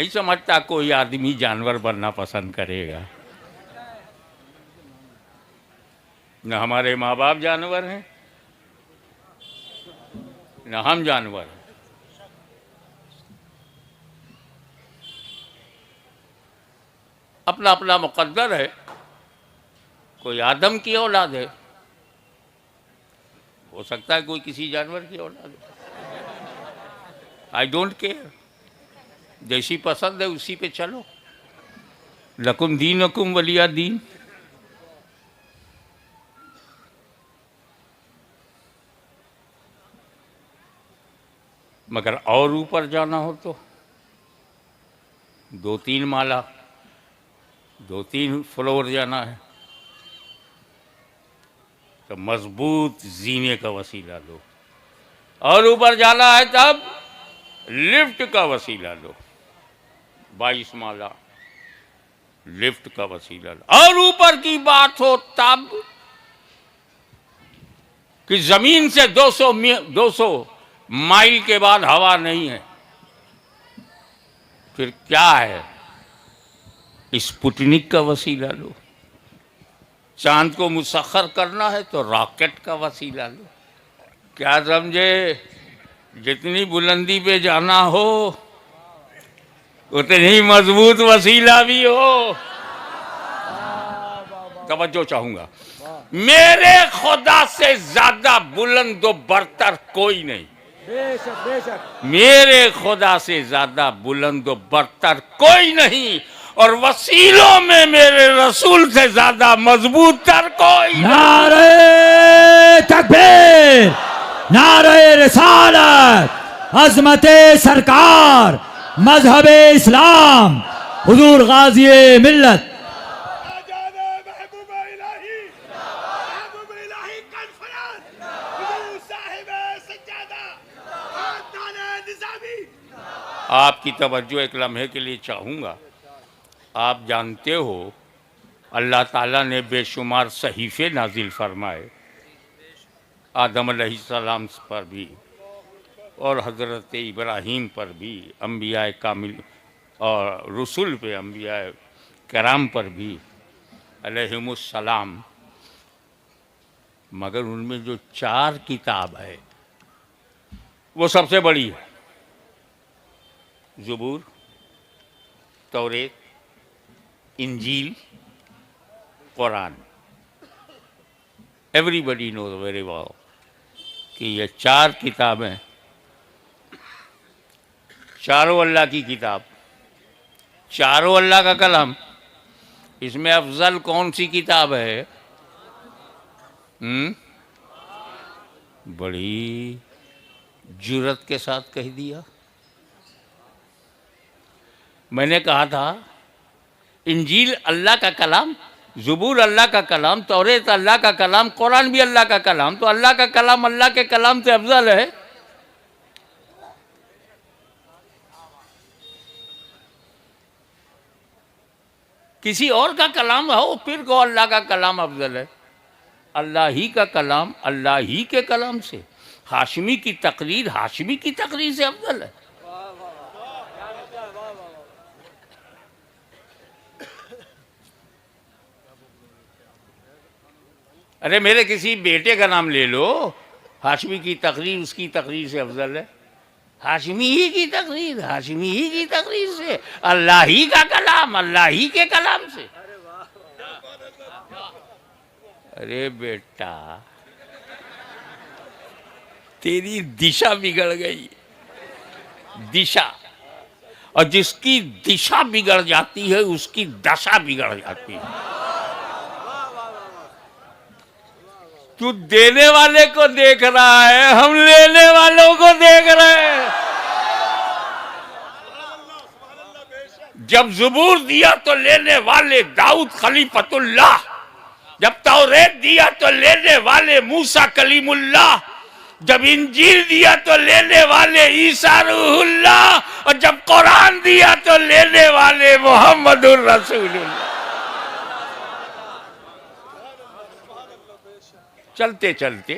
नहीं समझता कोई आदमी जानवर बनना पसंद करेगा। न हमारे माँ बाप जानवर हैं, न हम जानवर हैं। अपना अपना मुकद्दर है। कोई आदम की औलाद है, हो सकता है कोई किसी जानवर की औलाद है। आई डोंट केयर, जैसी पसंद है उसी पे चलो। लकुम दीनकुम वलिया दीन। मगर और ऊपर जाना हो तो 2-3 माला, 2-3 फ्लोर जाना है तो मजबूत जीने का वसीला लो। और ऊपर जाना है तब लिफ्ट का वसीला लो। 22 माला लिफ्ट का वसीला लो। और ऊपर की बात हो तब कि जमीन से 200 माइल के बाद हवा नहीं है, फिर क्या है? स्पुतनिक का वसीला लो। चांद को मुसख्खर करना है तो रॉकेट का वसीला लो। क्या समझे? जितनी बुलंदी पे जाना हो उतनी मजबूत वसीला भी हो। तवज्जो चाहूंगा, मेरे खुदा से ज्यादा बुलंद व बरतर कोई नहीं। बेशक बेशक। मेरे खुदा से ज्यादा बुलंद व बरतर कोई नहीं, और वसीलों में मेरे रसूल से ज्यादा मजबूत तर कोई नहीं। नारे तकबीर, नारे रिसालत, अजमते सरकार, मजहबे इस्लाम, हुजूर गाजी मिल्लत। आपकी तवज्जो एक लम्हे के लिए चाहूँगा। आप जानते हो अल्लाह ताला ने बेशुमार सहीफ़े नाजिल फरमाए आदम अलैहिस्सलाम पर भी और हज़रत इब्राहीम पर भी, अम्बिया कामिल और रसूल पे, अम्बिया कराम पर भी अलैहिमुस्सलाम। मगर उनमें जो 4 किताब है वो सबसे बड़ी है। Zabur, Taurat, Injil, Quran. Everybody knows very well कि ये 4 किताबें, चारों अल्लाह की किताब, चारों अल्लाह का कलाम। इसमें अफजल कौन सी किताब है? बड़ी जुर्रत के साथ कह दिया। मैंने कहा था इंजील अल्लाह का कलाम, ज़बूर अल्लाह का कलाम, तौरेत अल्लाह का कलाम, कुरान भी अल्लाह का कलाम। तो अल्लाह का कलाम अल्लाह के कलाम से अफजल है। किसी और का कलाम हो फिर को अल्लाह का कलाम अफजल है। अल्लाह ही का कलाम अल्लाह ही के कलाम से, हाशमी की तकरीर हाशमी की तकरीर से अफजल है। अरे मेरे किसी बेटे का नाम ले लो, हाशमी की तकरीर उसकी तकरीर से अफजल है। हाशमी ही की तकरीर हाशमी ही की तकरीर से, अल्लाह ही का कलाम अल्लाह ही के कलाम से। अरे बेटा तेरी दिशा बिगड़ गई, दिशा। और जिसकी दिशा बिगड़ जाती है उसकी दशा बिगड़ जाती है। तू देने वाले को देख रहा है, हम लेने वालों को देख रहे हैं। जब ज़बूर दिया तो लेने वाले दाऊद खलीफतुल्लाह, जब तौरेत दिया तो लेने वाले मूसा कलीमुल्लाह, जब इंजील दिया तो लेने वाले ईसा रूहुल्लाह, और जब कुरान दिया तो लेने वाले मोहम्मदुर रसूलुल्लाह। चलते चलते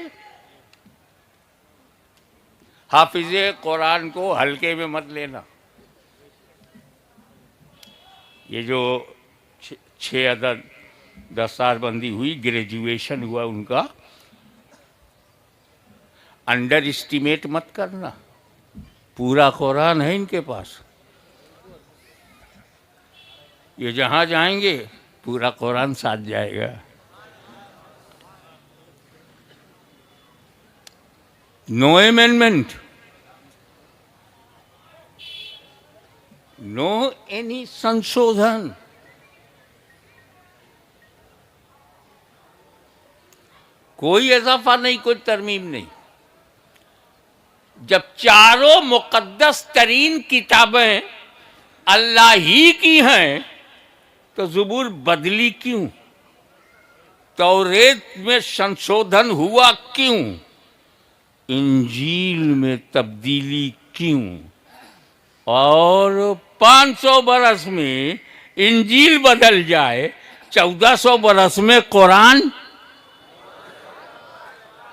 हाफिज़े कुरान को हल्के में मत लेना। ये जो 6 अदद दस्तारबंदी हुई, ग्रेजुएशन हुआ उनका, अंडर एस्टिमेट मत करना। पूरा कुरान है इनके पास, ये जहाँ जाएंगे पूरा कुरान साथ जाएगा। नो अमेंडमेंट, नो एनी संशोधन। कोई इजाफा नहीं, कोई तरमीम नहीं। जब चारों मुकद्दस तरीन किताबें अल्लाह ही की हैं तो ज़बूर बदली क्यों? तौरेत में संशोधन हुआ क्यों? इंजील में तब्दीली क्यों? और 500 बरस में इंजील बदल जाए, 1400 बरस में कुरान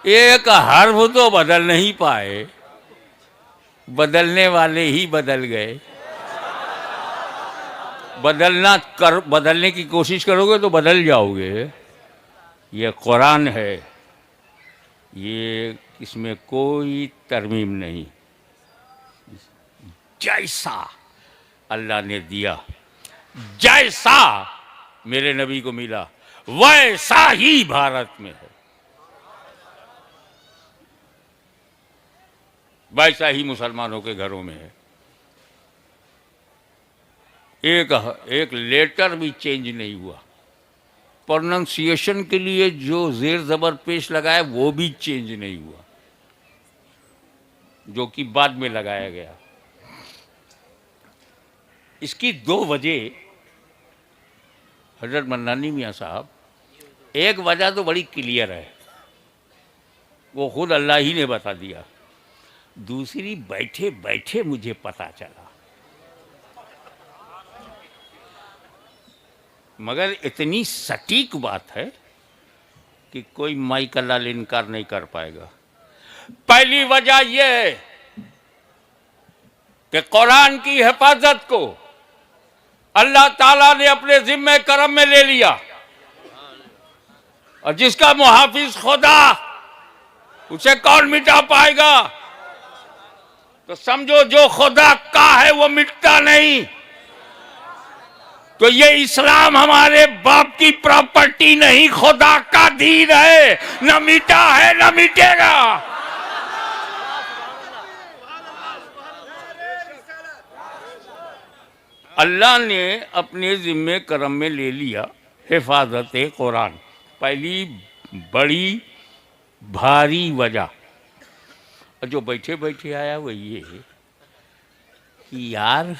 एक हर्फ तो बदल नहीं पाए, बदलने वाले ही बदल गए। बदलने की कोशिश करोगे तो बदल जाओगे। ये कुरान है, ये इसमें कोई तरमीम नहीं। जैसा अल्लाह ने दिया, जैसा मेरे नबी को मिला, वैसा ही भारत में है, वैसा ही मुसलमानों के घरों में है। एक लेटर भी चेंज नहीं हुआ। प्रोनाउंसिएशन के लिए जो जेर ज़बर पेश लगाया वो भी चेंज नहीं हुआ, जो कि बाद में लगाया गया। इसकी 2 वजह हजरत मन्नानी मियाँ साहब, एक वजह तो बड़ी क्लियर है, वो खुद अल्लाह ही ने बता दिया। दूसरी बैठे बैठे मुझे पता चला, मगर इतनी सटीक बात है कि कोई माई का लाल इनकार नहीं कर पाएगा। पहली वजह यह है कि कुरान की हिफाजत को अल्लाह ताला ने अपने जिम्मे करम में ले लिया, और जिसका मुहाफिज खुदा, उसे कौन मिटा पाएगा? तो समझो जो खुदा का है वो मिटता नहीं। तो ये इस्लाम हमारे बाप की प्रॉपर्टी नहीं, खुदा का दीन है, न मिटा है न मिटेगा। अल्लाह ने अपने जिम्मे करम में ले लिया हिफाजत कुरान। पहली बड़ी भारी वजह, और जो बैठे बैठे आया वो ये कि यार,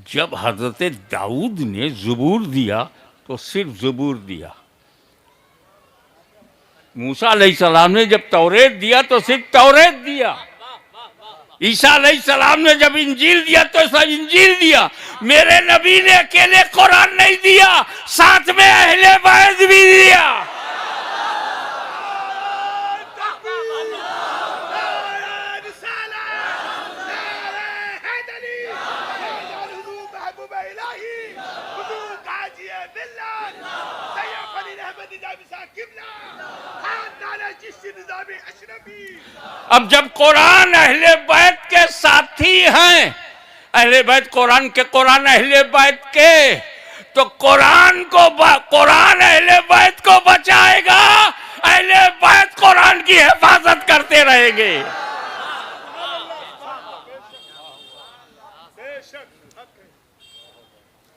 जब हजरत दाऊद ने ज़बूर दिया तो सिर्फ ज़बूर दिया, मूसा अलैहिस्सलाम ने जब तौरेत दिया तो सिर्फ तौरेत दिया, ईसा अलैहिस्सलाम ने जब इंजील दिया तो सब इंजील दिया। मेरे नबी ने अकेले कुरान नहीं दिया, साथ में अहले बैत भी दिया। अब जब कुरान अहले बैत के साथी हैं, अहले बैत कुरान अहले बैत के, तो कुरान अहले बैत को बचाएगा, अहले बैत कुरान की हिफाजत करते रहेंगे।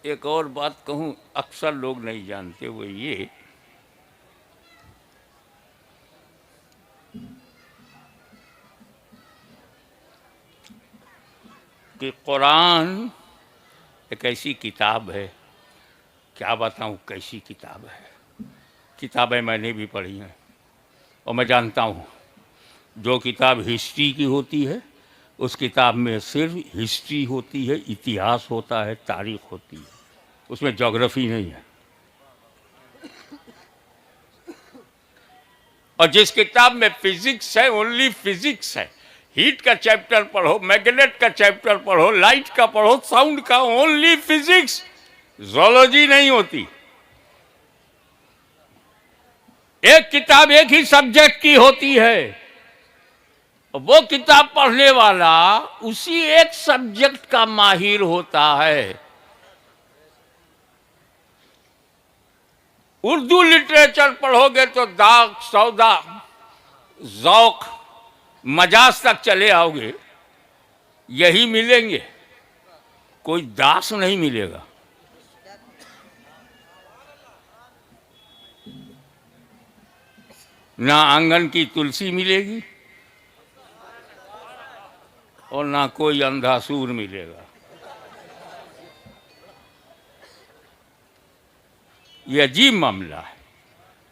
एक और बात कहूं, अक्सर लोग नहीं जानते, वो ये कि कुरान एक ऐसी किताब है, क्या बताऊं कैसी किताब है। किताबें मैंने भी पढ़ी हैं और मैं जानता हूं, जो किताब हिस्ट्री की होती है उस किताब में सिर्फ हिस्ट्री होती है, इतिहास होता है, तारीख होती है, उसमें ज्योग्राफी नहीं है। और जिस किताब में फिजिक्स है, ओनली फिजिक्स है, हीट का चैप्टर पढ़ो, मैग्नेट का चैप्टर पढ़ो, लाइट का पढ़ो, साउंड का, ओनली फिजिक्स, जोलॉजी नहीं होती। एक किताब एक ही सब्जेक्ट की होती है, वो किताब पढ़ने वाला उसी एक सब्जेक्ट का माहिर होता है। उर्दू लिटरेचर पढ़ोगे तो दाग सौदा जौक मजाज तक चले आओगे, यही मिलेंगे, कोई दास नहीं मिलेगा। ना आंगन की तुलसी मिलेगी और ना कोई अंधा सूर मिलेगा। यह अजीब मामला है।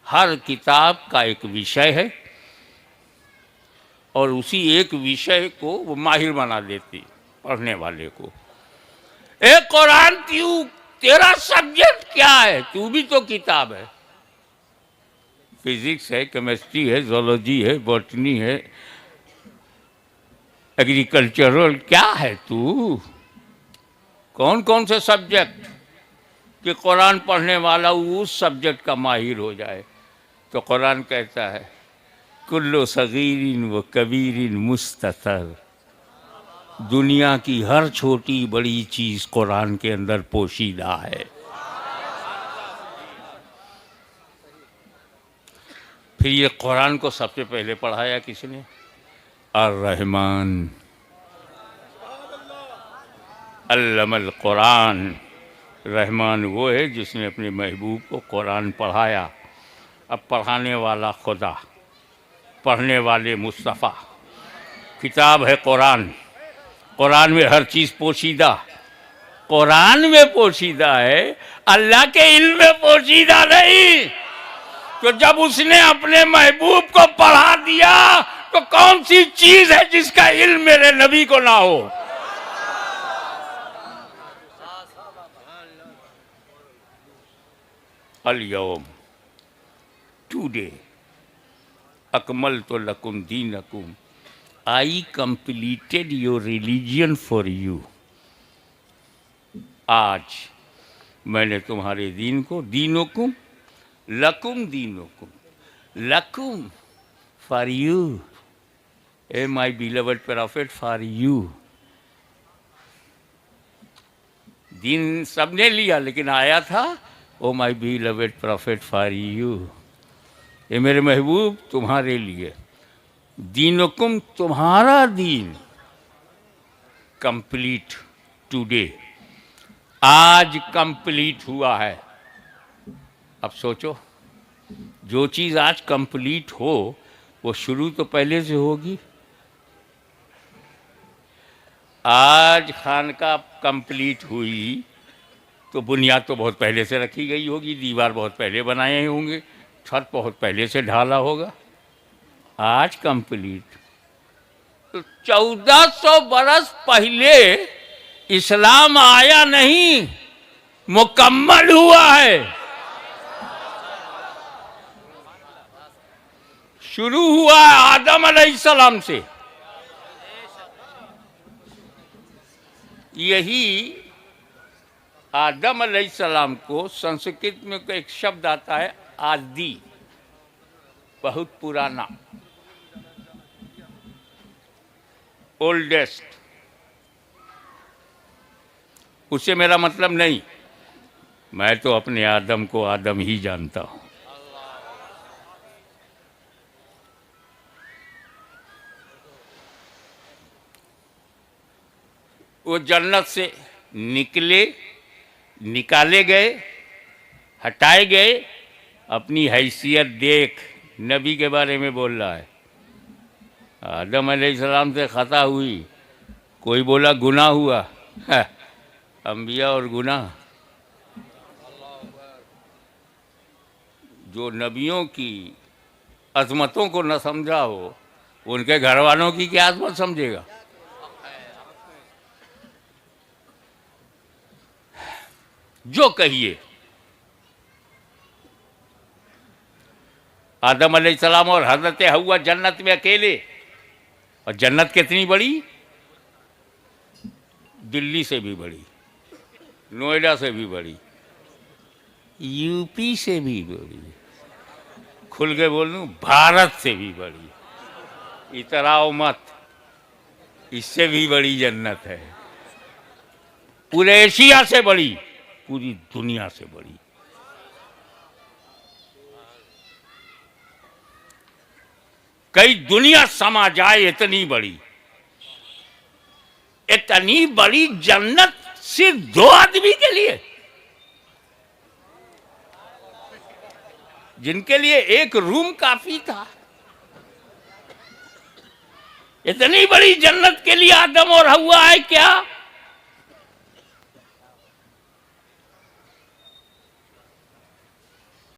हर किताब का एक विषय है और उसी एक विषय को वो माहिर बना देती पढ़ने वाले को। एक कुरान क्यों, तेरा सब्जेक्ट क्या है? तू भी तो किताब है। फिजिक्स है, केमिस्ट्री है, जोलॉजी है, बॉटनी है, एग्रीकल्चरल, क्या है तू? कौन कौन से सब्जेक्ट कि कुरान पढ़ने वाला उस सब्जेक्ट का माहिर हो जाए। तो कुरान कहता है कुल्लो सगीरिन व कबीरिन मुस्ततर, दुनिया की हर छोटी बड़ी चीज कुरान के अंदर पोशीदा है। फिर ये कुरान को सबसे पहले पढ़ाया किसने? अर्रहमान अल्लमल कुरान। रहमान वो है जिसने अपने महबूब को कुरान पढ़ाया। अब पढ़ाने वाला खुदा, पढ़ने वाले मुस्तफ़ा। किताब है कुरान, कुरान में हर चीज़ पोशीदा, कुरान में पोशीदा है, अल्लाह के इल्म में पोशीदा नहीं। तो जब उसने अपने महबूब को पढ़ा दिया तो कौन सी चीज़ है जिसका इल्म मेरे नबी को ना हो? अल-यौम, टुडे, अकमलतु लकुम दीनकुम, I completed your religion for you. आज मैंने तुम्हारे दीन को, दीनुकुम लकुम दीनुकुम, लकुम फॉर यू, ए my beloved prophet for you. दीन सबने लिया लेकिन आया था O my beloved prophet for you, ये मेरे महबूब तुम्हारे लिए। दीनुकुम, तुम्हारा दीन कंप्लीट टुडे, आज कंप्लीट हुआ है। अब सोचो, जो चीज़ आज कंप्लीट हो वो शुरू तो पहले से होगी। आज खानका कंप्लीट हुई तो बुनियाद तो बहुत पहले से रखी गई होगी, दीवार बहुत पहले बनाए होंगे, छत बहुत पहले से ढाला होगा। आज कंप्लीट, तो 1400 बरस पहले इस्लाम आया नहीं, मुकम्मल हुआ है। शुरू हुआ है आदम अलैहिस्सलाम से। यही आदम अलैहिस्सलाम को संस्कृत में एक शब्द आता है आदि, बहुत पुराना, ओल्डेस्ट। उससे मेरा मतलब नहीं, मैं तो अपने आदम को आदम ही जानता हूँ। वो जन्नत से निकले, निकाले गए, हटाए गए, अपनी हैसियत देख, नबी के बारे में बोल रहा है। आदम अलैहिस्सलाम से खता हुई, कोई बोला गुनाह हुआ, अंबिया और गुनाह। जो नबियों की अजमतों को न समझा हो, उनके घर वालों की क्या अजमत समझेगा? जो कहिए, आदम अलैहिस्सलाम और हजरत हव्वा जन्नत में अकेले, और जन्नत कितनी बड़ी? दिल्ली से भी बड़ी, नोएडा से भी बड़ी, यूपी से भी बड़ी, खुल के बोल दूं भारत से भी बड़ी। इतराओ मत, इससे भी बड़ी जन्नत है। पूरे एशिया से बड़ी, पूरी दुनिया से बड़ी। कई दुनिया समा जाए इतनी बड़ी, इतनी बड़ी जन्नत सिर्फ 2 आदमी के लिए, जिनके लिए एक रूम काफी था। इतनी बड़ी जन्नत के लिए आदम और हव्वा है क्या?